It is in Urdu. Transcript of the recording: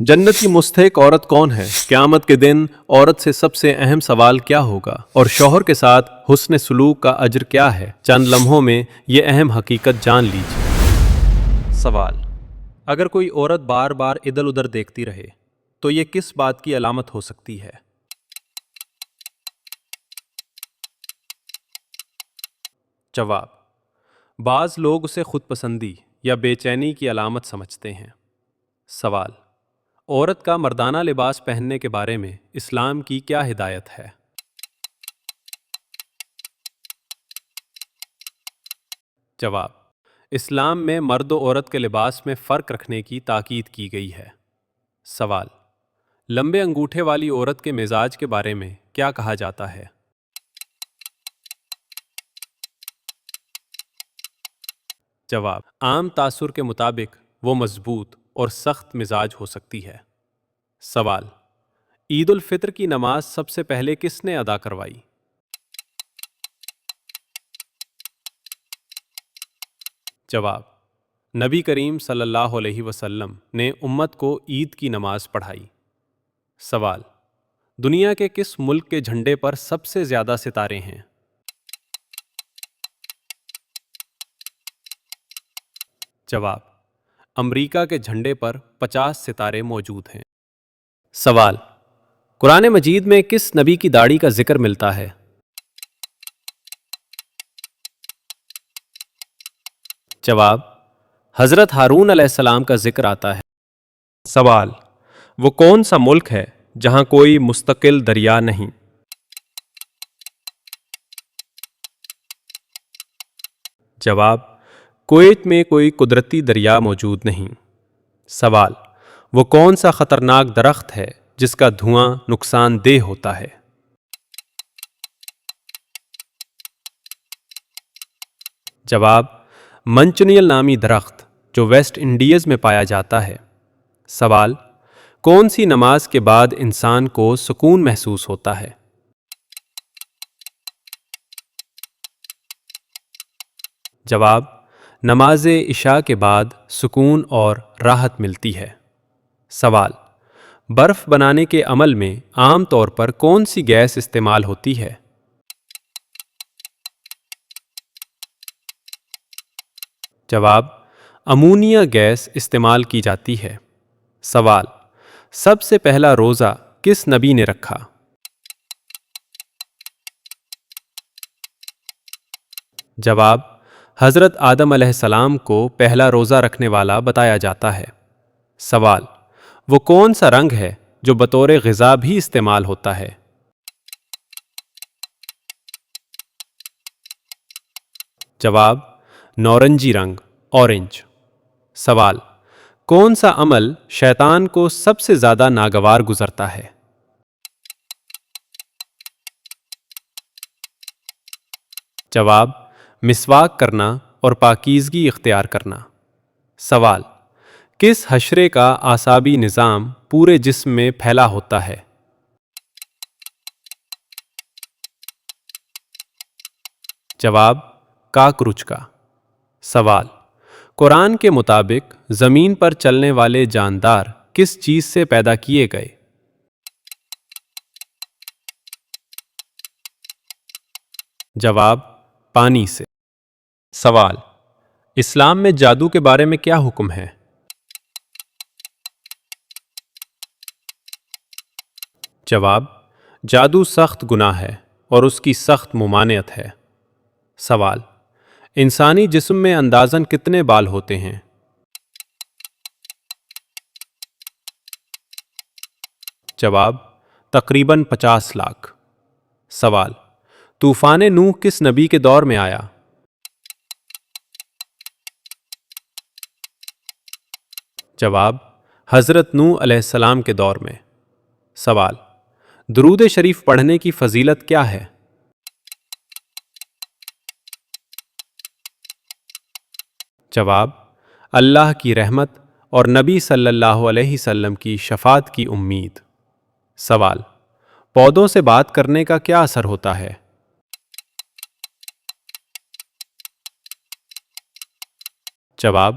جنت کی مستحق عورت کون ہے؟ قیامت کے دن عورت سے سب سے اہم سوال کیا ہوگا؟ اور شوہر کے ساتھ حسن سلوک کا اجر کیا ہے؟ چند لمحوں میں یہ اہم حقیقت جان لیجیے۔ سوال: اگر کوئی عورت بار بار ادھر ادھر دیکھتی رہے تو یہ کس بات کی علامت ہو سکتی ہے؟ جواب: بعض لوگ اسے خود پسندی یا بے چینی کی علامت سمجھتے ہیں۔ سوال: عورت کا مردانہ لباس پہننے کے بارے میں اسلام کی کیا ہدایت ہے؟ جواب: اسلام میں مرد و عورت کے لباس میں فرق رکھنے کی تاکید کی گئی ہے۔ سوال: لمبے انگوٹھے والی عورت کے مزاج کے بارے میں کیا کہا جاتا ہے؟ جواب: عام تاثر کے مطابق وہ مضبوط اور سخت مزاج ہو سکتی ہے۔ سوال: عید الفطر کی نماز سب سے پہلے کس نے ادا کروائی؟ جواب: نبی کریم صلی اللہ علیہ وسلم نے امت کو عید کی نماز پڑھائی۔ سوال: دنیا کے کس ملک کے جھنڈے پر سب سے زیادہ ستارے ہیں؟ جواب: امریکہ کے جھنڈے پر 50 ستارے موجود ہیں۔ سوال: قرآن مجید میں کس نبی کی داڑھی کا ذکر ملتا ہے؟ جواب: حضرت ہارون علیہ السلام کا ذکر آتا ہے۔ سوال: وہ کون سا ملک ہے جہاں کوئی مستقل دریا نہیں؟ جواب: کویت میں کوئی قدرتی دریا موجود نہیں۔ سوال: وہ کون سا خطرناک درخت ہے جس کا دھواں نقصان دہ ہوتا ہے؟ جواب: منچنیل نامی درخت جو ویسٹ انڈیز میں پایا جاتا ہے۔ سوال: کون سی نماز کے بعد انسان کو سکون محسوس ہوتا ہے؟ جواب: نماز عشاء کے بعد سکون اور راحت ملتی ہے۔ سوال: برف بنانے کے عمل میں عام طور پر کون سی گیس استعمال ہوتی ہے؟ جواب: امونیا گیس استعمال کی جاتی ہے۔ سوال: سب سے پہلا روزہ کس نبی نے رکھا؟ جواب: حضرت آدم علیہ السلام کو پہلا روزہ رکھنے والا بتایا جاتا ہے۔ سوال: وہ کون سا رنگ ہے جو بطور غذا بھی استعمال ہوتا ہے؟ جواب: نارنجی رنگ، اورنج۔ سوال: کون سا عمل شیطان کو سب سے زیادہ ناگوار گزرتا ہے؟ جواب: مسواک کرنا اور پاکیزگی اختیار کرنا۔ سوال: کس حشرے کا اعصابی نظام پورے جسم میں پھیلا ہوتا ہے؟ جواب: کاکروچ کا۔ سوال: قرآن کے مطابق زمین پر چلنے والے جاندار کس چیز سے پیدا کیے گئے؟ جواب: پانی سے۔ سوال: اسلام میں جادو کے بارے میں کیا حکم ہے؟ جواب: جادو سخت گناہ ہے اور اس کی سخت ممانعت ہے۔ سوال: انسانی جسم میں اندازاً کتنے بال ہوتے ہیں؟ جواب: تقریباً 50 لاکھ۔ سوال: طوفان نوح کس نبی کے دور میں آیا؟ جواب: حضرت نوح علیہ السلام کے دور میں۔ سوال: درود شریف پڑھنے کی فضیلت کیا ہے؟ جواب: اللہ کی رحمت اور نبی صلی اللہ علیہ وسلم کی شفاعت کی امید۔ سوال: پودوں سے بات کرنے کا کیا اثر ہوتا ہے؟ جواب: